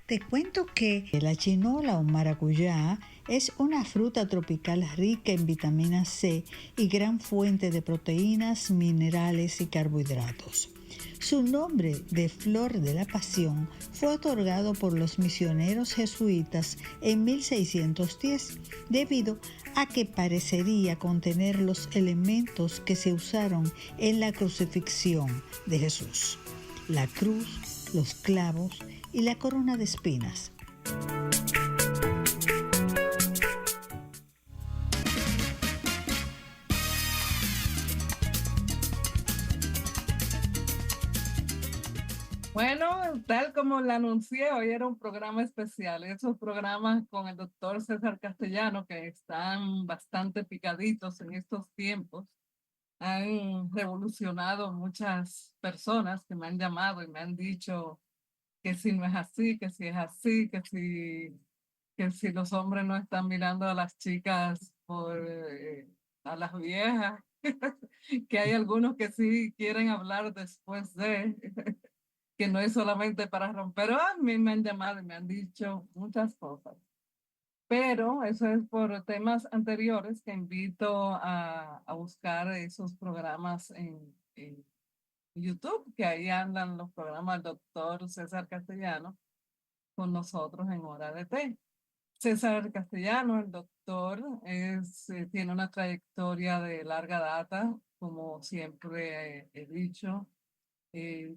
Te cuento que la chinola o maracuyá es una fruta tropical rica en vitamina C y gran fuente de proteínas, minerales y carbohidratos. Su nombre de flor de la pasión fue otorgado por los misioneros jesuitas en 1610 debido a que parecería contener los elementos que se usaron en la crucifixión de Jesús: la cruz, los clavos y la corona de espinas. Bueno, tal como le anuncié, hoy era un programa especial. Esos programas con el doctor César Castellano, que están bastante picaditos en estos tiempos, han revolucionado muchas personas que me han llamado y me han dicho que si no es así, que si es así, que si los hombres no están mirando a las chicas a las viejas, que hay algunos que sí quieren hablar después de que no es solamente para romper. Pero a mí me han llamado y me han dicho muchas cosas. Pero eso es por temas anteriores que invito a buscar esos programas en YouTube, que ahí andan los programas del doctor César Castellano con nosotros en Hora de Té. César Castellano, el doctor, tiene una trayectoria de larga data, como siempre he dicho,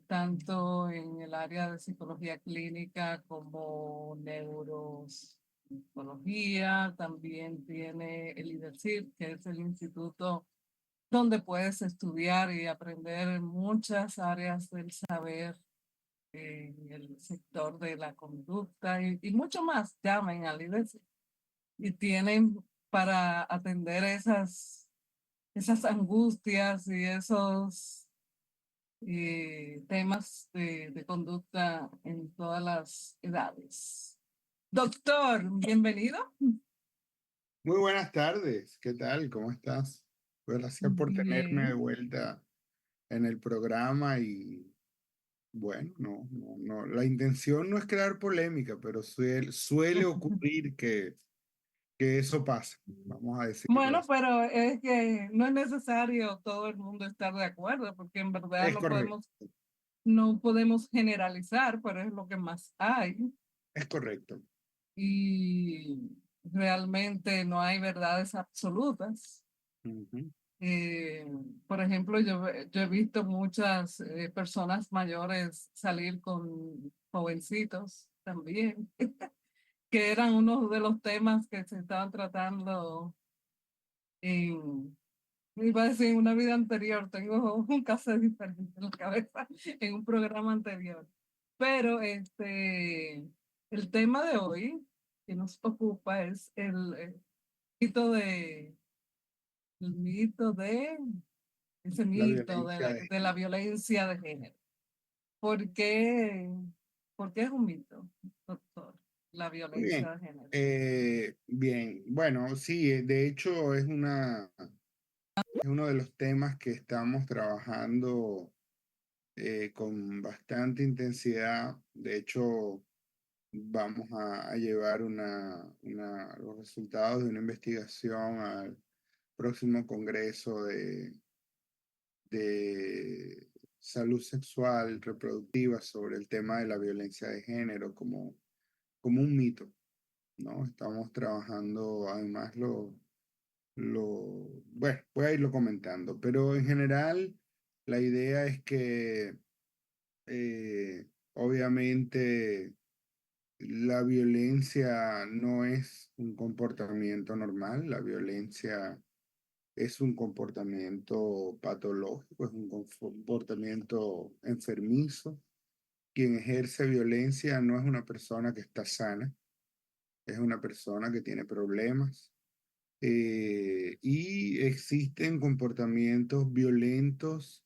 tanto en el área de psicología clínica como neuropsicología. También tiene el IDECIR, que es el instituto donde puedes estudiar y aprender muchas áreas del saber en el sector de la conducta y mucho más. Llamen al IDECIR y tienen para atender esas angustias y esos temas de conducta en todas las edades. Doctor, bienvenido. Muy buenas tardes, ¿qué tal? ¿Cómo estás? Gracias por tenerme de Bien. vuelta en el programa y bueno, no, la intención no es crear polémica, pero suele ocurrir que eso pasa, vamos a decirlo Bueno, así. pero es que no es necesario todo el mundo estar de acuerdo, porque en verdad Es correcto, no podemos generalizar, pero es lo que más hay. es correcto. Y realmente no hay verdades absolutas. Ujú. Eh, por ejemplo, yo he visto muchas personas mayores salir con jovencitos también, que eran uno de los temas que se estaban tratando en, iba a decir, en una vida anterior. Tengo un caso diferente en la cabeza en un programa anterior. Pero el tema de hoy que nos ocupa es mito de, el mito de ese La mito de violencia la, de de la género. violencia de género. ¿Por qué, por qué es un mito, doctor, la Muy violencia bien, de género? bien, bueno, sí, de hecho es uno de los temas que estamos trabajando con bastante intensidad. De hecho, vamos a llevar los resultados de una investigación al próximo Congreso de Salud Sexual Reproductiva sobre el tema de la violencia de género como un mito, ¿no? Estamos trabajando, además, bueno, voy a irlo comentando, pero en general la idea es que obviamente la violencia no es un comportamiento normal, la violencia es un comportamiento patológico, es un comportamiento enfermizo. Quien ejerce violencia no es una persona que está sana, es una persona que tiene problemas. Y existen comportamientos violentos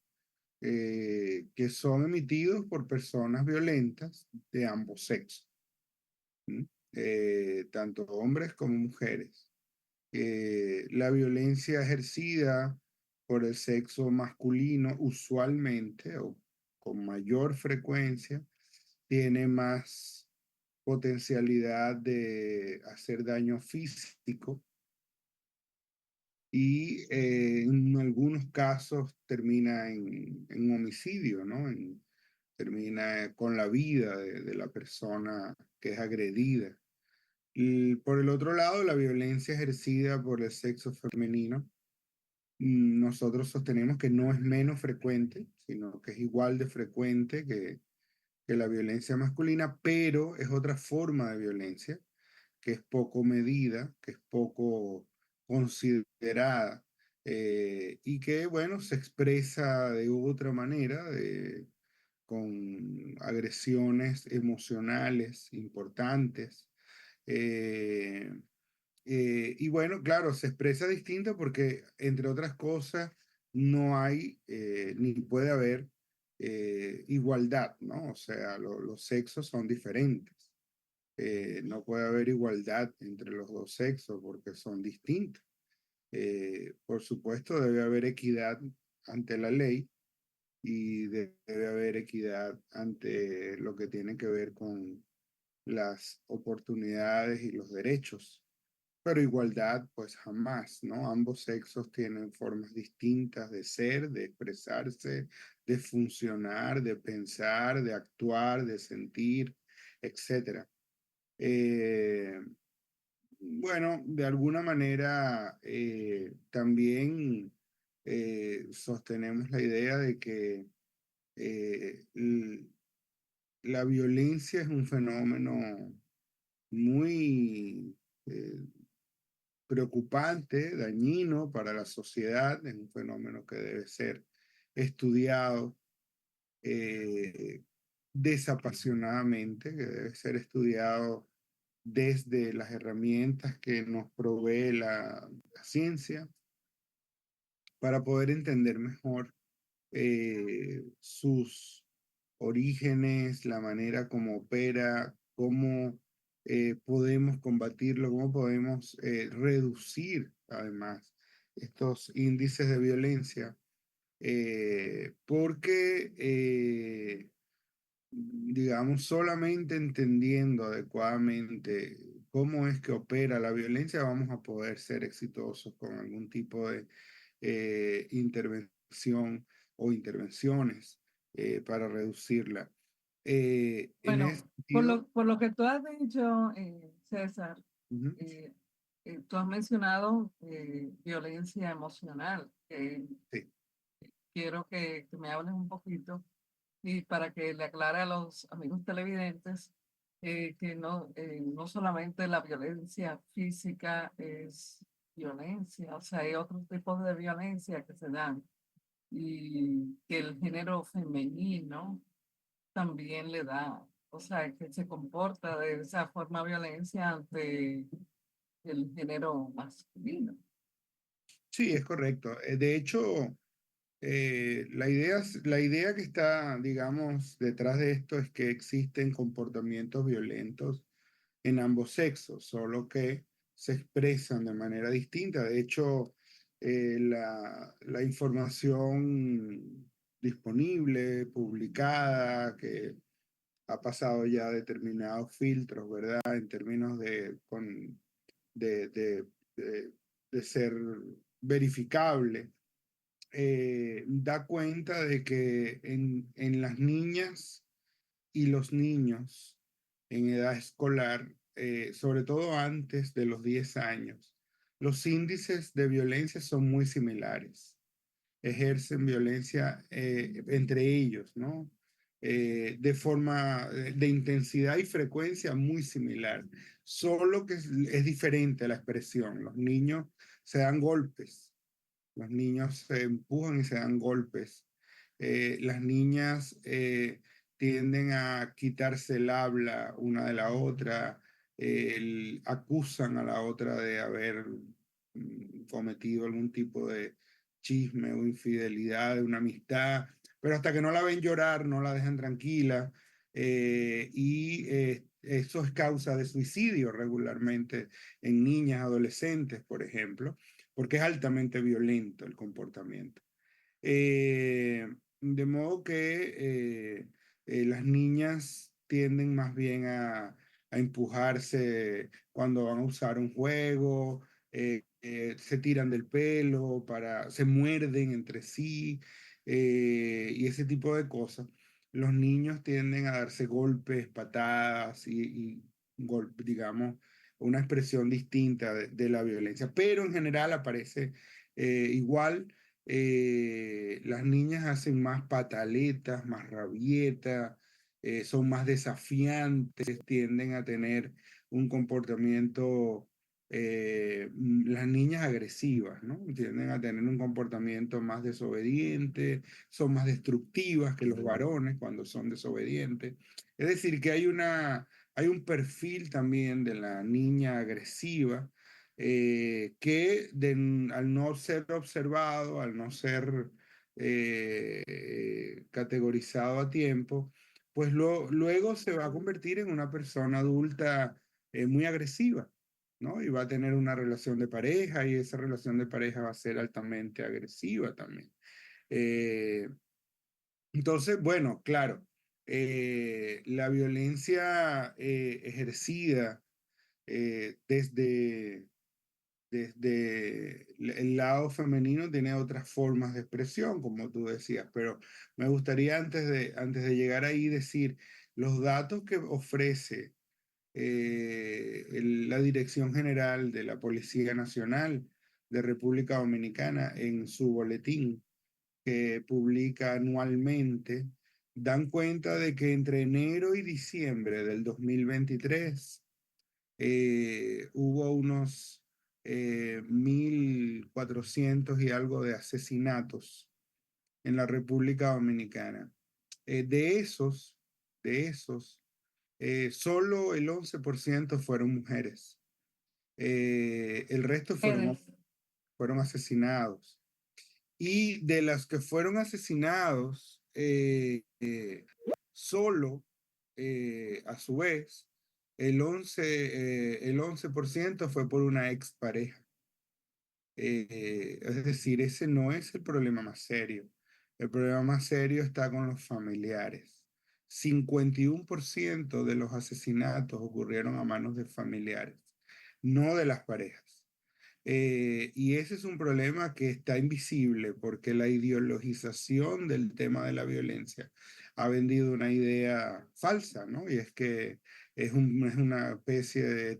que son emitidos por personas violentas de ambos sexos. ¿Mm? Tanto hombres como mujeres. La violencia ejercida por el sexo masculino usualmente o con mayor frecuencia tiene más potencialidad de hacer daño físico y en algunos casos termina en homicidio, ¿no? Termina con la vida de la persona que es agredida. Y por el otro lado, la violencia ejercida por el sexo femenino, nosotros sostenemos que no es menos frecuente, sino que es igual de frecuente que la violencia masculina, pero es otra forma de violencia que es poco medida, que es poco considerada y que, bueno, se expresa de otra manera, con agresiones emocionales importantes. eh, y bueno, claro, se expresa distinto porque, entre otras cosas, no hay ni puede haber igualdad, ¿no? O sea, los sexos son diferentes. No puede haber igualdad entre los dos sexos porque son distintos. Por supuesto, debe haber equidad ante la ley y debe haber equidad ante lo que tiene que ver con las oportunidades y los derechos. Pero igualdad, pues jamás, ¿no? Ambos sexos tienen formas distintas de ser, de expresarse, de funcionar, de pensar, de actuar, de sentir, etcétera. Eh, bueno, de alguna manera también sostenemos la idea de que eh, l- la violencia es un fenómeno muy preocupante, dañino para la sociedad, es un fenómeno que debe ser estudiado eh, desapasionadamente, que debe ser estudiado desde las herramientas que nos provee la ciencia para poder entender mejor sus orígenes, la manera como opera, cómo podemos combatirlo, cómo podemos reducir además estos índices de violencia, porque digamos, solamente entendiendo adecuadamente cómo es que opera la violencia, vamos a poder ser exitosos con algún tipo de intervención o intervenciones para reducirla. En ese Bueno, sentido, por lo que tú has dicho, César, ujú, eh, tú has mencionado violencia emocional. sí, Quiero que me hables un poquito y para que le aclare a los amigos televidentes que no solamente la violencia física es violencia, o sea, hay otros tipos de violencia que se dan y que el género femenino también le da, o sea, que se comporta de esa forma de violencia ante el género masculino. sí, es correcto. De hecho, la idea que está, digamos, detrás de esto es que existen comportamientos violentos en ambos sexos, solo que se expresan de manera distinta. De hecho, la información disponible, publicada, que ha pasado ya determinados filtros, ¿verdad? En términos de, de, de, de ser verificable, da cuenta de que en las niñas y los niños en edad escolar, sobre todo antes de los 10 años, los índices de violencia son muy similares. Ejercen violencia entre ellos, ¿no? De forma, de intensidad y frecuencia muy similar, solo que es diferente la expresión. Los niños se dan golpes, los niños se empujan y se dan golpes. Las niñas tienden a quitarse el habla una de la otra, acusan a la otra de haber cometido algún tipo de chisme o infidelidad de una amistad, pero hasta que no la ven llorar, no la dejan tranquila. Eso es causa de suicidio regularmente en niñas, adolescentes, por ejemplo, porque es altamente violento el comportamiento. Eh, de modo que las niñas tienden más bien a empujarse cuando van a usar un juego, se tiran del pelo, se muerden entre sí y ese tipo de cosas. Los niños tienden a darse golpes, patadas digamos, una expresión distinta de la violencia, pero en general aparece igual. Las niñas hacen más pataletas, más rabietas, son más desafiantes, tienden a tener un comportamiento, las niñas agresivas, ¿no? Tienden a tener un comportamiento más desobediente, son más destructivas que los varones cuando son desobedientes. Es decir, que hay un perfil también de la niña agresiva al no ser observado, al no ser categorizado a tiempo, pues luego se va a convertir en una persona adulta muy agresiva, ¿no? Y va a tener una relación de pareja y esa relación de pareja va a ser altamente agresiva también. Eh, entonces, bueno, claro, la violencia ejercida desde el lado femenino tiene otras formas de expresión, como tú decías, pero me gustaría antes de llegar ahí decir los datos que ofrece la Dirección General de la Policía Nacional de República Dominicana en su boletín que publica anualmente, dan cuenta de que entre enero y diciembre del 2023 hubo unos 1.400 y algo de asesinatos en la República Dominicana. De esos, solo el 11% fueron mujeres. El resto fueron asesinados. Y de las que fueron asesinados, solo a su vez, el 11% fue por una expareja. Es decir, ese no es el problema más serio. El problema más serio está con los familiares. 51% de los asesinatos ocurrieron a manos de familiares, no de las parejas. Y ese es un problema que está invisible porque la ideologización del tema de la violencia ha vendido una idea falsa, ¿no? Y es que es una especie de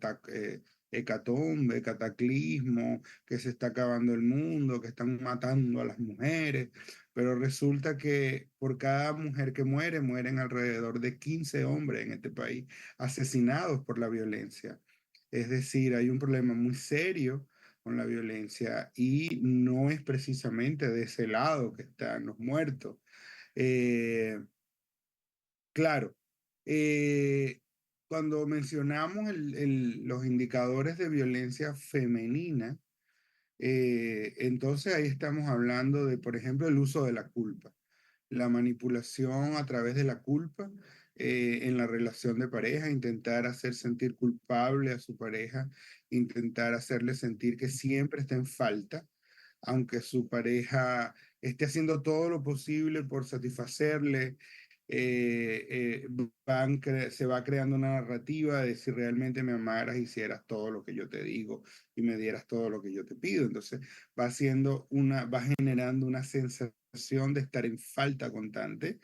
hecatombe, cataclismo, que se está acabando el mundo, que están matando a las mujeres, pero resulta que por cada mujer que muere, mueren alrededor de 15 hombres en este país asesinados por la violencia. Es decir, hay un problema muy serio con la violencia y no es precisamente de ese lado que están los muertos. Eh, claro, eh, cuando mencionamos los indicadores de violencia femenina, entonces ahí estamos hablando de, por ejemplo, el uso de la culpa, la manipulación a través de la culpa en la relación de pareja, intentar hacer sentir culpable a su pareja, intentar hacerle sentir que siempre está en falta, aunque su pareja esté haciendo todo lo posible por satisfacerle. Se va creando una narrativa de si realmente me amaras, hicieras todo lo que yo te digo y me dieras todo lo que yo te pido. Entonces va generando una sensación de estar en falta constante,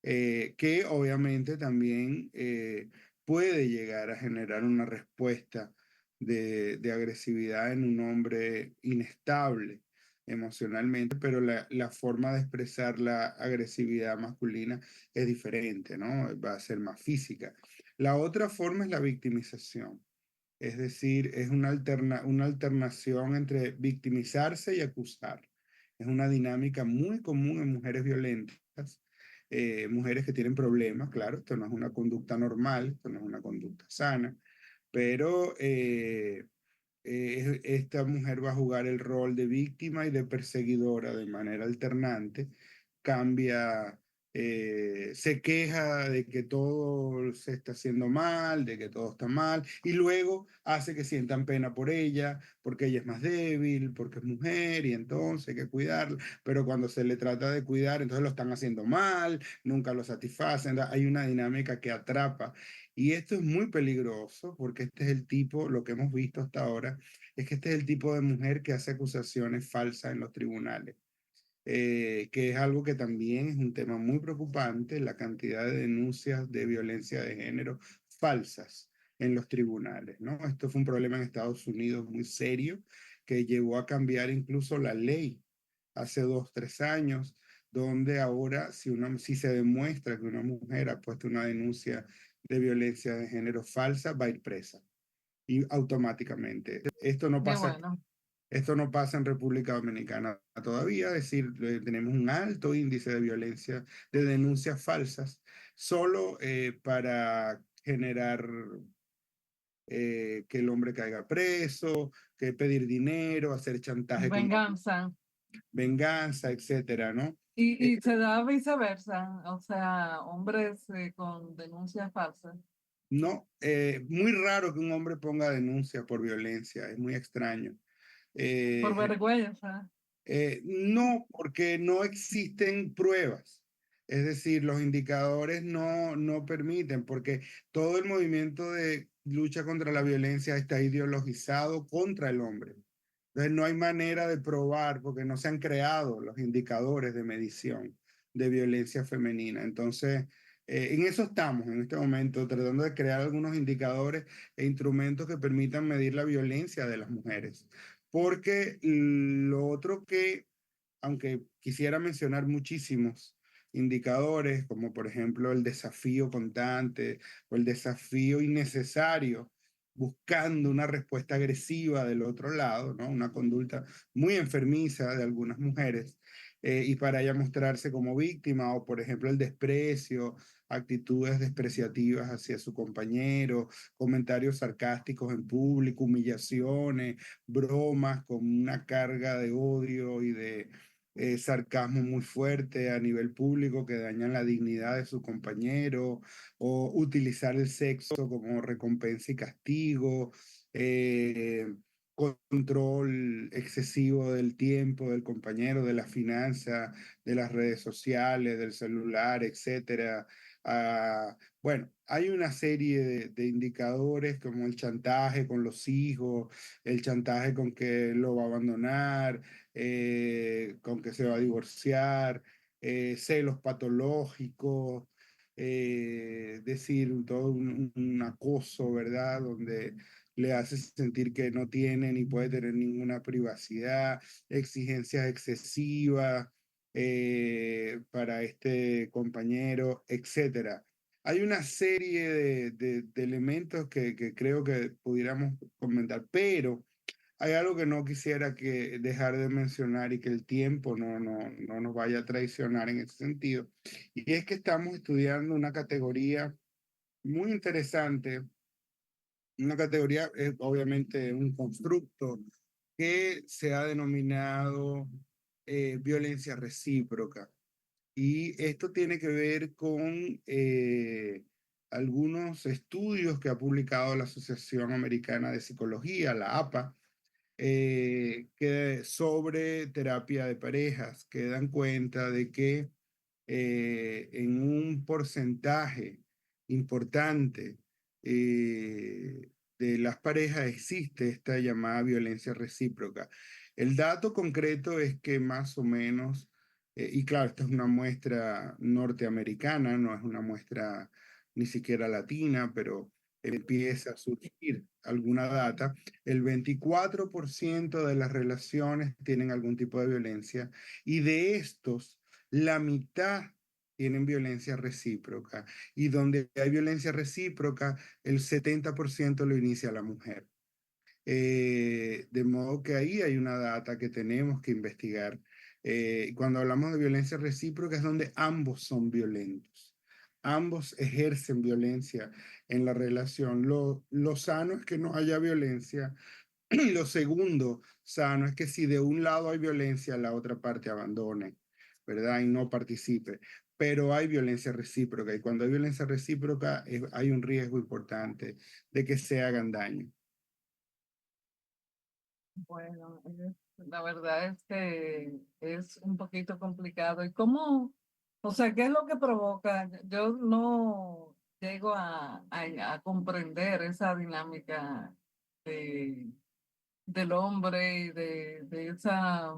que obviamente también puede llegar a generar una respuesta de agresividad en un hombre inestable emocionalmente, pero la forma de expresar la agresividad masculina es diferente, ¿no? Va a ser más física. La otra forma es la victimización. Es decir, es una alternación entre victimizarse y acusar. Es una dinámica muy común en mujeres violentas, mujeres que tienen problemas, claro, esto no es una conducta normal, esto no es una conducta sana, pero esta mujer va a jugar el rol de víctima y de perseguidora de manera alternante, cambia se queja de que todo se está haciendo mal, de que todo está mal, y luego hace que sientan pena por ella, porque ella es más débil, porque es mujer, y entonces hay que cuidarla, pero cuando se le trata de cuidar, entonces lo están haciendo mal, nunca lo satisfacen, hay una dinámica que atrapa, y esto es muy peligroso, porque este es el tipo, lo que hemos visto hasta ahora, es que este es el tipo de mujer que hace acusaciones falsas en los tribunales, que es algo que también es un tema muy preocupante, la cantidad de denuncias de violencia de género falsas en los tribunales, ¿no? Esto fue un problema en Estados Unidos muy serio que llevó a cambiar incluso la ley hace 2, 3 años, donde ahora si se demuestra que una mujer ha puesto una denuncia de violencia de género falsa, va a ir presa y automáticamente. Qué bueno. Esto no pasa en República Dominicana todavía, es decir, tenemos un alto índice de violencia, de denuncias falsas, solo para generar que el hombre caiga preso, que pedir dinero, hacer chantaje con Venganza. venganza, etcétera, ¿no? Y se da viceversa, o sea, hombres con denuncias falsas. No, muy raro que un hombre ponga denuncia por violencia, es muy extraño. Por Eh, vergüenza. No, porque no existen pruebas. Es decir, los indicadores no permiten, porque todo el movimiento de lucha contra la violencia está ideologizado contra el hombre. Entonces, no hay manera de probar, porque no se han creado los indicadores de medición de violencia femenina. Entonces, en eso estamos en este momento, tratando de crear algunos indicadores e instrumentos que permitan medir la violencia de las mujeres. Porque lo otro que, aunque quisiera mencionar muchísimos indicadores, como por ejemplo el desafío constante o el desafío innecesario, buscando una respuesta agresiva del otro lado, ¿no? Una conducta muy enfermiza de algunas mujeres, y para ella mostrarse como víctima, o por ejemplo el desprecio, actitudes despreciativas hacia su compañero, comentarios sarcásticos en público, humillaciones, bromas con una carga de odio y de sarcasmo muy fuerte a nivel público que dañan la dignidad de su compañero, o utilizar el sexo como recompensa y castigo, eh, control excesivo del tiempo del compañero, de las finanzas, de las redes sociales, del celular, etcétera. Bueno, hay una serie de indicadores como el chantaje con los hijos, el chantaje con que lo va a abandonar, con que se va a divorciar, celos patológicos, decir, todo un acoso, ¿verdad? Donde le hace sentir que no tiene ni puede tener ninguna privacidad, exigencias excesivas para este compañero, etcétera. Hay una serie de elementos que creo que pudiéramos comentar, pero hay algo que no quisiera que dejar de mencionar y que el tiempo no nos vaya a traicionar en ese sentido. Y es que estamos estudiando una categoría muy interesante, una categoría, obviamente un constructo que se ha denominado violencia recíproca. Y esto tiene que ver con algunos estudios que ha publicado la Asociación Americana de Psicología, la APA, sobre terapia de parejas, que dan cuenta de que en un porcentaje importante de las parejas existe esta llamada violencia recíproca. El dato concreto es que más o menos, y claro, esta es una muestra norteamericana, no es una muestra ni siquiera latina, pero empieza a surgir alguna data, el 24% de las relaciones tienen algún tipo de violencia, y de estos, la mitad tienen violencia recíproca, y donde hay violencia recíproca, el 70% lo inicia la mujer. De modo que ahí hay una data que tenemos que investigar. Cuando hablamos de violencia recíproca es donde ambos son violentos. Ambos ejercen violencia en la relación. Lo sano es que no haya violencia. Y lo segundo sano es que si de un lado hay violencia, la otra parte abandone, ¿verdad? Y no participe. pero hay violencia recíproca y cuando hay violencia recíproca hay un riesgo importante de que se hagan daño. Bueno, la verdad es que es un poquito complicado. ¿Y cómo, o sea, qué es lo que provoca? Yo no llego a comprender esa dinámica de, del hombre y de esa,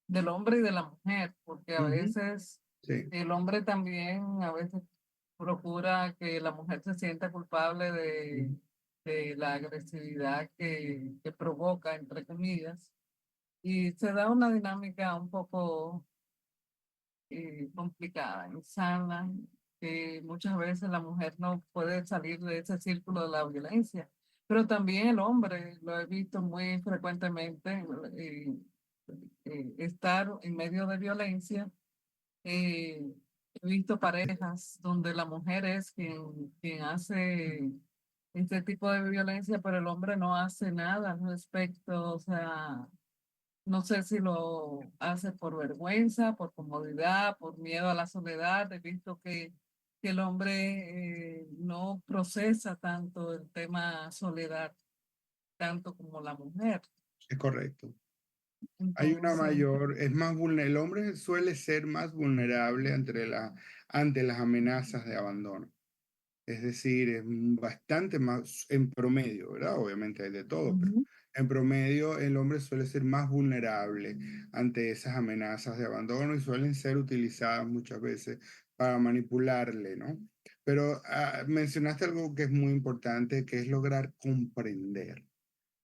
del hombre y de la mujer, porque a Ujú, veces sí, el hombre también a veces procura que la mujer se sienta culpable de la agresividad que provoca, entre comillas, y se da una dinámica un poco complicada, insana, que muchas veces la mujer no puede salir de ese círculo de la violencia, pero también el hombre, lo he visto muy frecuentemente, estar en medio de violencia. He visto parejas donde la mujer es quien hace este tipo de violencia, pero el hombre no hace nada al respecto. O sea, no sé si lo hace por vergüenza, por comodidad, por miedo a la soledad. He visto que el hombre no procesa tanto el tema soledad, tanto como la mujer. es correcto. Hay una Entonces, mayor, es más vulnerable, el hombre suele ser más vulnerable ante las amenazas de abandono. Es decir, es bastante más en promedio, ¿verdad? Obviamente hay de todo, pero ujú. en promedio el hombre suele ser más vulnerable ante esas amenazas de abandono y suelen ser utilizadas muchas veces para manipularle, ¿no? Pero mencionaste algo que es muy importante, que es lograr comprender,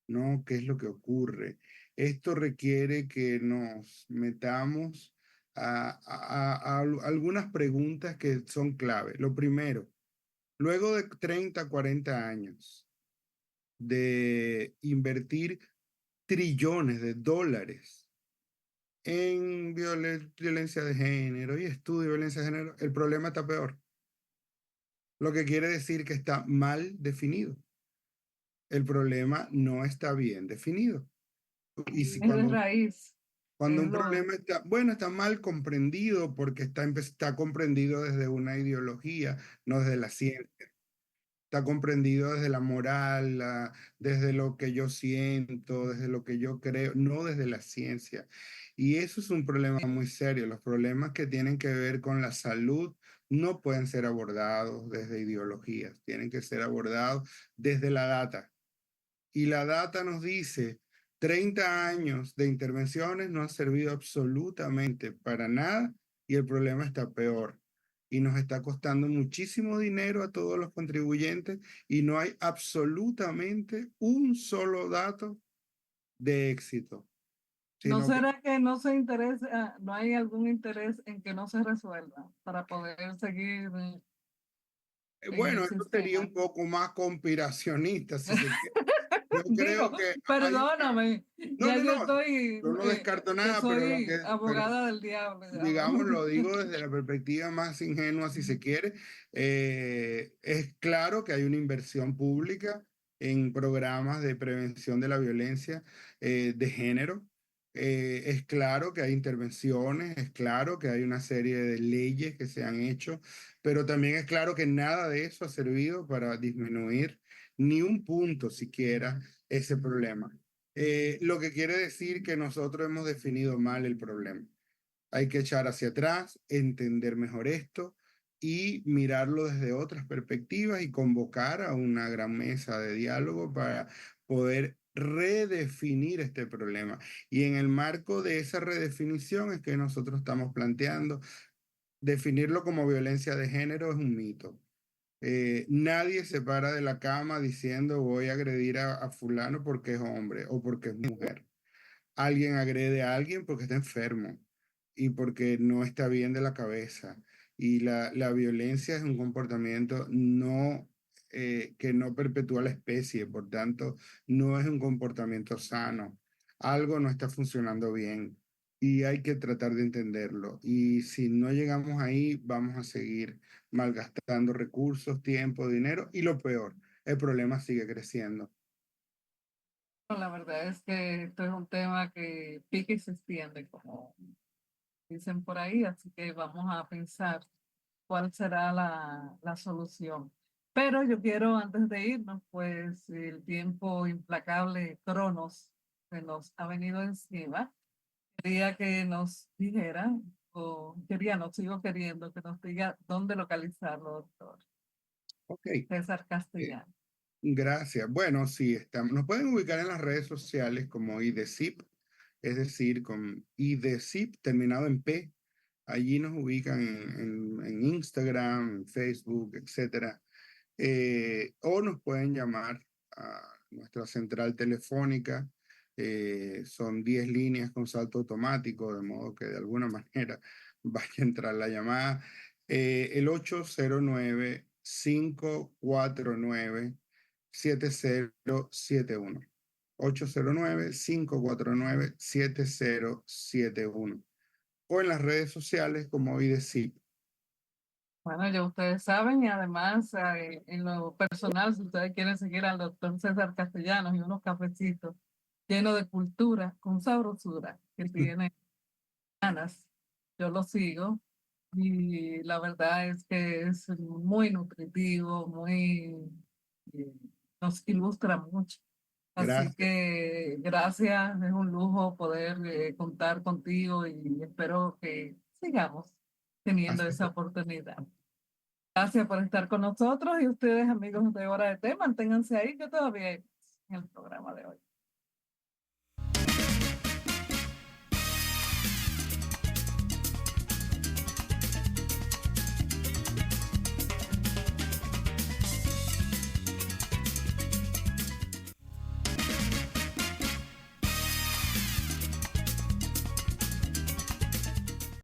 ¿no? ¿Qué es lo que ocurre? Esto requiere que nos metamos a algunas preguntas que son clave. Lo primero, luego de 30, 40 años de invertir trillones de dólares en violencia de género y estudio de violencia de género, el problema está peor. Lo que quiere decir que está mal definido. El problema no está bien definido. Y si Es de raíz. cuando Es un lo, problema está, bueno, está mal comprendido porque está comprendido desde una ideología, no desde la ciencia. Está comprendido desde la moral, desde lo que yo siento, desde lo que yo creo, no desde la ciencia. Y eso es un problema muy serio. Los problemas que tienen que ver con la salud no pueden ser abordados desde ideologías, tienen que ser abordados desde la data. Y la data nos dice, 30 años de intervenciones no han servido absolutamente para nada y el problema está peor. Y nos está costando muchísimo dinero a todos los contribuyentes y no hay absolutamente un solo dato de éxito, ¿no sino que, será que no se interesa, no hay algún interés en que no se resuelva para poder seguir en bueno, el esto sería sistema? un poco más conspiracionista, si se quiere. Yo Digo, creo que hay una... perdóname, No, ya no, yo no, estoy, yo no descarto que nada, pero lo soy que... pero abogada del diablo, digamos, digamos. lo digo desde la perspectiva más ingenua, si se quiere, es claro que hay una inversión pública en programas de prevención de la violencia de género. Es claro que hay intervenciones, es claro que hay una serie de leyes que se han hecho, pero también es claro que nada de eso ha servido para disminuir ni un punto siquiera ese problema. Lo que quiere decir que nosotros hemos definido mal el problema. Hay que echar hacia atrás, entender mejor esto y mirarlo desde otras perspectivas y convocar a una gran mesa de diálogo para poder redefinir este problema. Y en el marco de esa redefinición es que nosotros estamos planteando definirlo como violencia de género es un mito. Nadie se para de la cama diciendo voy a agredir a fulano porque es hombre o porque es mujer. Alguien agrede a alguien porque está enfermo y porque no está bien de la cabeza. Y la violencia es un comportamiento que no perpetúa la especie, por tanto, no es un comportamiento sano. Algo no está funcionando bien y hay que tratar de entenderlo. Y si no llegamos ahí, vamos a seguir malgastando recursos, tiempo, dinero y lo peor, el problema sigue creciendo. La verdad es que esto es un tema que pique y se extiende, como dicen por ahí, así que vamos a pensar cuál será la solución. Pero yo quiero, antes de irnos, pues el tiempo implacable Cronos que nos ha venido encima, quería que nos dijera, o quería, no sigo queriendo, que nos diga dónde localizarlo, doctor Ok, César Castellano. gracias. Bueno, sí, estamos, nos pueden ubicar en las redes sociales como IDECIP, es decir, con IDECIP terminado en P. Allí nos ubican en Instagram, en Facebook, etcétera. O nos pueden llamar a nuestra central telefónica. Son 10 líneas con salto automático, de modo que de alguna manera vaya a entrar la llamada. El 809-549-7071. 809-549-7071. O en las redes sociales como IDECIP. Bueno, ya ustedes saben, y además en lo personal, si ustedes quieren seguir al doctor César Castellanos y unos cafecitos llenos de cultura, con sabrosura, que tiene ganas, yo lo sigo y la verdad es que es muy nutritivo, eh, nos ilustra mucho. Así Gracias. que gracias, es un lujo poder contar contigo y espero que sigamos teniendo Hasta esa oportunidad. Gracias por estar con nosotros y ustedes, amigos de Hora de Té, manténganse ahí que todavía hay más en el programa de hoy.